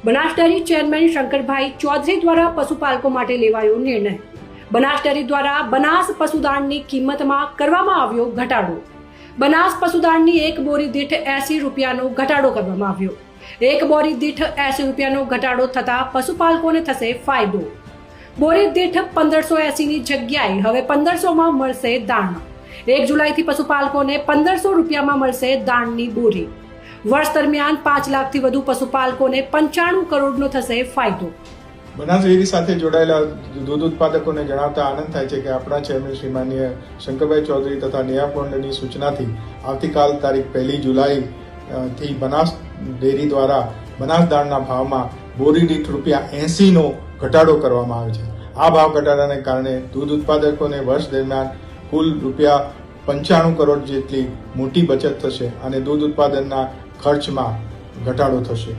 Banas dairy chairman Shankarbhai Chaudhary દ્વારા પશુપાલકો માટે લેવાયો નિર્ણય। બનાસ ડેરી દ્વારા બનાસ પશુદાણની કિંમતમાં કરવામાં આવ્યો ઘટાડો। બનાસ પશુદાણની એક બોરી દીઠ 80 રૂપિયાનો ઘટાડો કરવામાં આવ્યો। એક બોરી દીઠ 80 રૂપિયાનો ઘટાડો થતાં પશુપાલકોને થશે ફાયદો। બોરી દીઠ 1580ની જગ્યાએ હવે 1500માં મળશે દાણ। 1 જુલાઈથી પશુપાલકોને 1500 રૂપિયામાં મળશે દાણની બોરી। વર્ષ દરમિયાન 5 લાખથી વધુ પશુપાલકોને 95 કરોડનો થશે ફાયદો। બનાસ ડેરી સાથે જોડાયેલા દૂધ ઉત્પાદકોને જણાવતા આનંદ થાય છે કે આપણા ચેરમેન શ્રી માનનીય શંકરભાઈ ચૌધરી તથા નિયામક મંડળની સૂચનાથી આવતીકાલ તારીખ 1 જુલાઈ થી બનાસ ડેરી દ્વારા બનાસ દાણના ભાવમાં બોરી દીઠ ₹80નો ઘટાડો કરવામાં આવે છે। આ ભાવ ઘટાડાને કારણે દૂધ ઉત્પાદકોને વર્ષ દરમિયાન કુલ ₹95 કરોડ જેટલી મોટી બચત થશે અને દૂધ ઉત્પાદનના ખર્ચમાં ઘટાડો થશે।